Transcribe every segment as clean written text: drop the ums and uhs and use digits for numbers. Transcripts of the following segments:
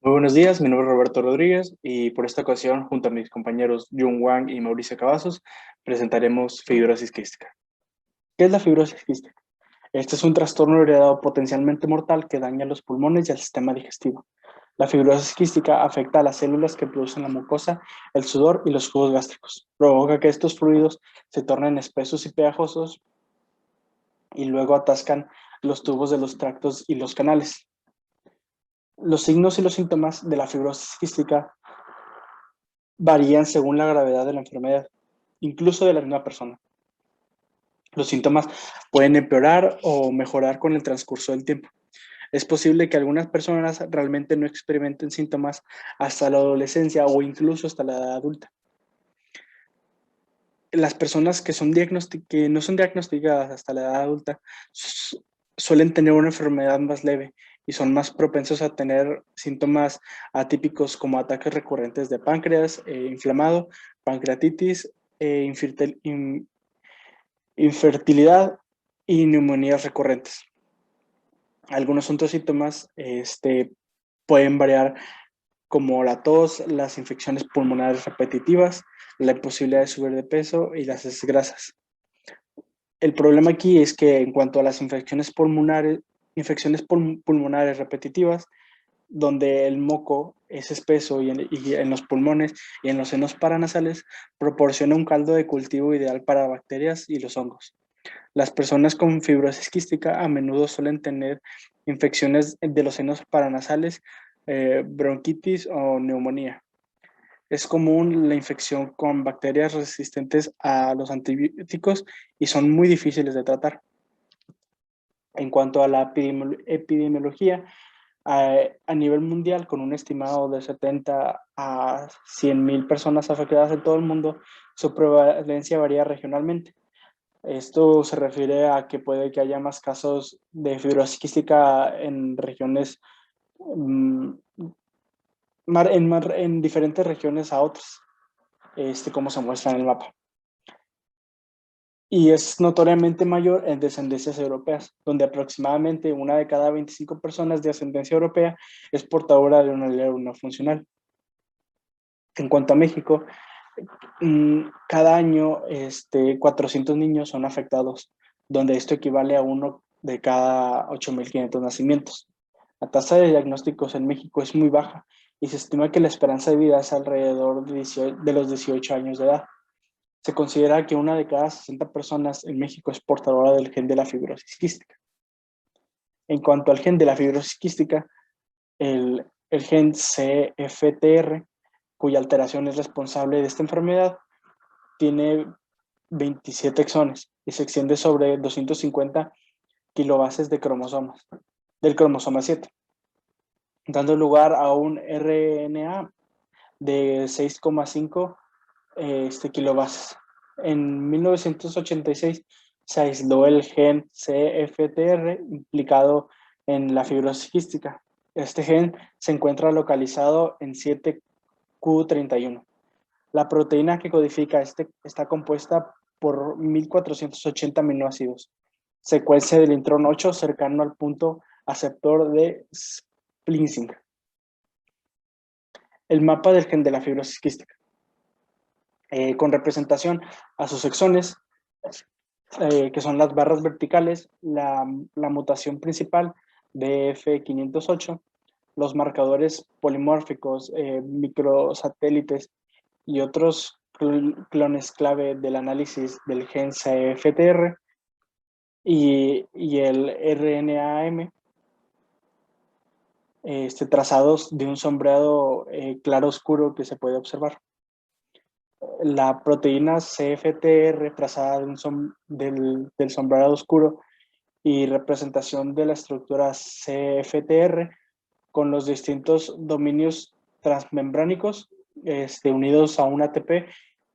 Muy buenos días, mi nombre es Roberto Rodríguez y por esta ocasión, junto a mis compañeros Jun Wang y Mauricio Cavazos, presentaremos fibrosis quística. ¿Qué es la fibrosis quística? Este es un trastorno heredado potencialmente mortal que daña los pulmones y el sistema digestivo. La fibrosis quística afecta a las células que producen la mucosa, el sudor y los jugos gástricos. Provoca que estos fluidos se tornen espesos y pegajosos y luego atascan los tubos de los tractos y los canales. Los signos y los síntomas de la fibrosis quística varían según la gravedad de la enfermedad, incluso de la misma persona. Los síntomas pueden empeorar o mejorar con el transcurso del tiempo. Es posible que algunas personas realmente no experimenten síntomas hasta la adolescencia o incluso hasta la edad adulta. Las personas que no son diagnosticadas hasta la edad adulta suelen tener una enfermedad más leve y son más propensos a tener síntomas atípicos como ataques recurrentes de páncreas inflamado, pancreatitis, infertilidad y neumonías recurrentes. Algunos otros síntomas pueden variar como la tos, las infecciones pulmonares repetitivas, la imposibilidad de subir de peso y las heces grasas. El problema aquí es que en cuanto a las infecciones pulmonares repetitivas, donde el moco es espeso y en los pulmones y en los senos paranasales, proporciona un caldo de cultivo ideal para bacterias y los hongos. Las personas con fibrosis quística a menudo suelen tener infecciones de los senos paranasales, bronquitis o neumonía. Es común la infección con bacterias resistentes a los antibióticos y son muy difíciles de tratar. En cuanto a la epidemiología, a nivel mundial, con un estimado de 70 a 100,000 personas afectadas en todo el mundo, su prevalencia varía regionalmente. Esto se refiere a que puede que haya más casos de fibrosis quística en regiones, en diferentes regiones a otras, como se muestra en el mapa. Y es notoriamente mayor en descendencias europeas, donde aproximadamente una de cada 25 personas de ascendencia europea es portadora de una alelo no funcional. En cuanto a México, cada año 400 niños son afectados, donde esto equivale a uno de cada 8,500 nacimientos. La tasa de diagnósticos en México es muy baja y se estima que la esperanza de vida es alrededor de los 18 años de edad. Se considera que una de cada 60 personas en México es portadora del gen de la fibrosis quística. En cuanto al gen de la fibrosis quística, el gen CFTR, cuya alteración es responsable de esta enfermedad, tiene 27 exones y se extiende sobre 250 kilobases de cromosomas, del cromosoma 7, dando lugar a un RNA de 6,5 kilobases. En 1986 se aisló el gen CFTR implicado en la fibrosis quística. Este gen se encuentra localizado en 7q31. La proteína que codifica está compuesta por 1480 aminoácidos. Secuencia del intrón 8 cercano al punto aceptor de splicing. El mapa del gen de la fibrosis quística. Con representación a sus exones, que son las barras verticales, la mutación principal BF508, los marcadores polimórficos, microsatélites y otros clones clave del análisis del gen CFTR y el RNAM, trazados de un sombreado claro oscuro que se puede observar. La proteína CFTR trazada del sombreado oscuro y representación de la estructura CFTR con los distintos dominios transmembránicos unidos a un ATP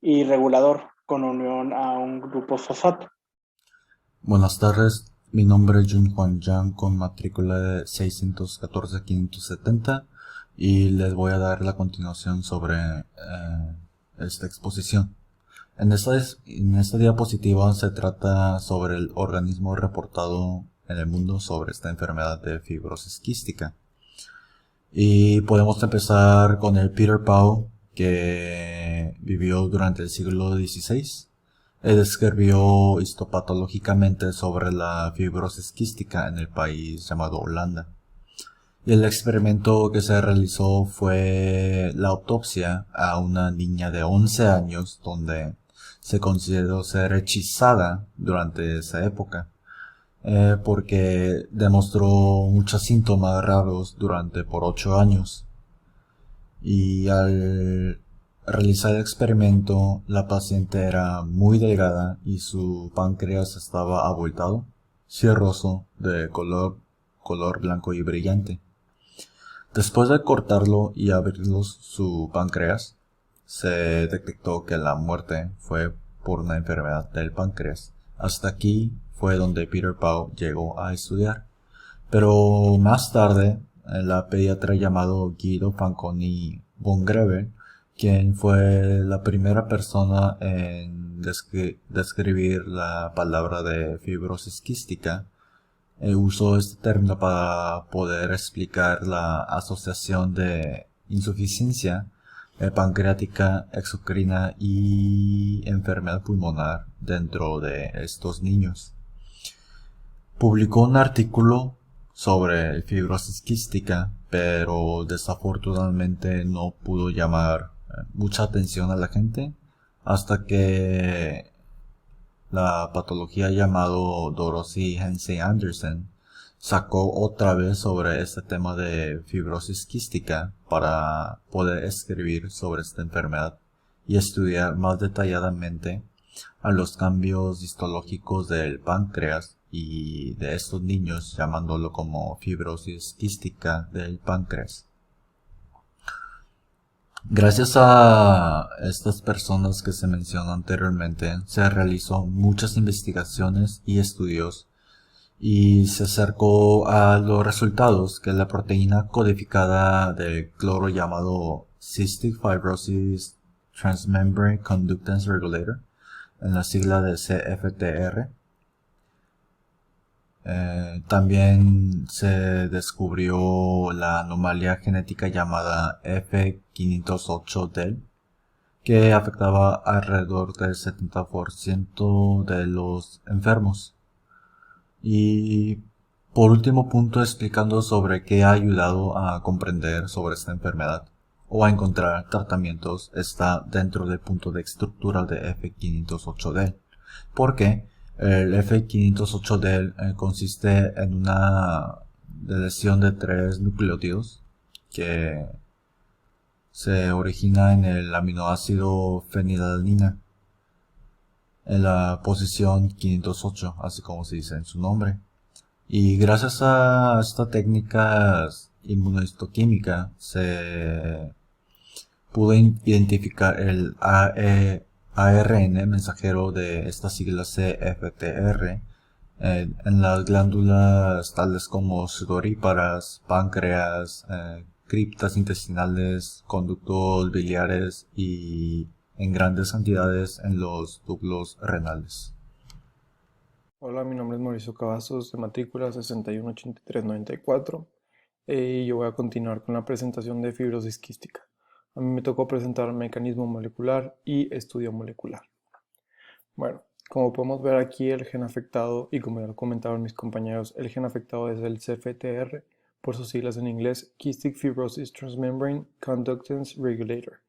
y regulador con unión a un grupo fosfato. Buenas tardes, mi nombre es Jun Juan Yang con matrícula de 614-570 y les voy a dar la continuación sobre esta exposición. En esta diapositiva se trata sobre el organismo reportado en el mundo sobre esta enfermedad de fibrosis quística. Y podemos empezar con el Peter Pau, que vivió durante el siglo XVI. Él escribió histopatológicamente sobre la fibrosis quística en el país llamado Holanda. Y el experimento que se realizó fue la autopsia a una niña de 11 años donde se consideró ser hechizada durante esa época, porque demostró muchos síntomas raros durante por 8 años. Y al realizar el experimento, la paciente era muy delgada y su páncreas estaba abultado, cirroso, de color blanco y brillante. Después de cortarlo y abrirlo su páncreas, se detectó que la muerte fue por una enfermedad del páncreas. Hasta aquí fue donde Peter Pau llegó a estudiar. Pero más tarde, la pediatra llamado Guido Fanconi von Greber, quien fue la primera persona en describir la palabra de fibrosis quística, usó este término para poder explicar la asociación de insuficiencia pancreática exocrina y enfermedad pulmonar dentro de estos niños. Publicó un artículo sobre fibrosis quística, pero desafortunadamente no pudo llamar mucha atención a la gente hasta que la patología llamado Dorothy Hensey Anderson sacó otra vez sobre este tema de fibrosis quística para poder escribir sobre esta enfermedad y estudiar más detalladamente a los cambios histológicos del páncreas y de estos niños, llamándolo como fibrosis quística del páncreas. Gracias a estas personas que se mencionó anteriormente, se realizó muchas investigaciones y estudios y se acercó a los resultados que la proteína codificada del cloro llamado Cystic Fibrosis Transmembrane Conductance Regulator, en la sigla de CFTR. También se descubrió la anomalía genética llamada F508del, que afectaba alrededor del 70% de los enfermos. Y por último punto, explicando sobre qué ha ayudado a comprender sobre esta enfermedad o a encontrar tratamientos, está dentro del punto de estructura de F508del. Porque el F508del consiste en una lesión de 3 nucleótidos que se origina en el aminoácido fenilalanina en la posición 508, así como se dice en su nombre. Y gracias a esta técnica inmunohistoquímica se pudo identificar el ARN mensajero de esta sigla CFTR en las glándulas tales como sudoríparas, páncreas, criptas intestinales, conductos biliares y en grandes cantidades en los túbulos renales. Hola, mi nombre es Mauricio Cavazos, de matrícula 618394, y yo voy a continuar con la presentación de fibrosis quística. A mí me tocó presentar mecanismo molecular y estudio molecular. Bueno, como podemos ver aquí, el gen afectado, y como ya lo comentaron mis compañeros, el gen afectado es el CFTR, por sus siglas en inglés, Cystic Fibrosis Transmembrane Conductance Regulator.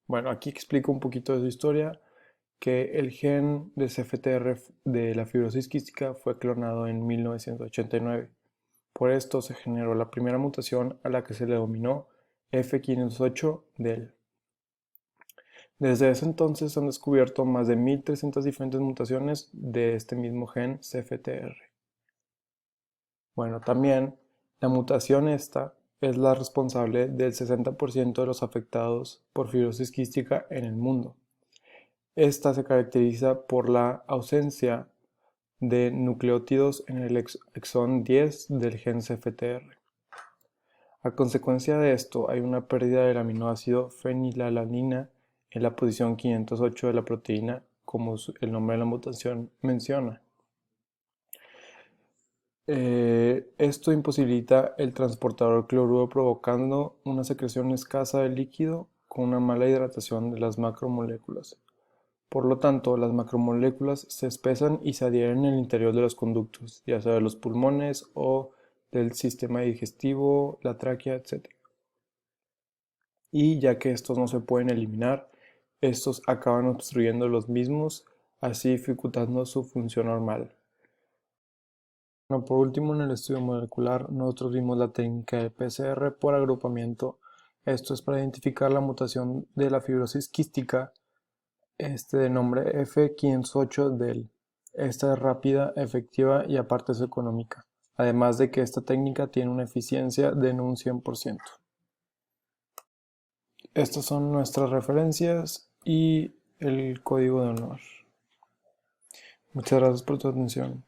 Bueno, aquí explico un poquito de su historia, que el gen de CFTR de la fibrosis quística fue clonado en 1989. Por esto se generó la primera mutación a la que se le denominó F508del. Desde ese entonces se han descubierto más de 1300 diferentes mutaciones de este mismo gen CFTR. Bueno, también la mutación esta es la responsable del 60% de los afectados por fibrosis quística en el mundo. Esta se caracteriza por la ausencia de nucleótidos en el exón 10 del gen CFTR. A consecuencia de esto, hay una pérdida del aminoácido fenilalanina en la posición 508 de la proteína, como el nombre de la mutación menciona. Esto imposibilita el transportador cloruro provocando una secreción escasa de líquido con una mala hidratación de las macromoléculas. Por lo tanto, las macromoléculas se espesan y se adhieren en el interior de los conductos, ya sea de los pulmones o del sistema digestivo, la tráquea, etc. Y ya que estos no se pueden eliminar, estos acaban obstruyendo los mismos, así dificultando su función normal. Bueno, por último, en el estudio molecular, nosotros vimos la técnica de PCR por agrupamiento. Esto es para identificar la mutación de la fibrosis quística, de nombre F508del. Esta es rápida, efectiva y aparte es económica. Además de que esta técnica tiene una eficiencia de en un 100%. Estas son nuestras referencias y el código de honor. Muchas gracias por tu atención.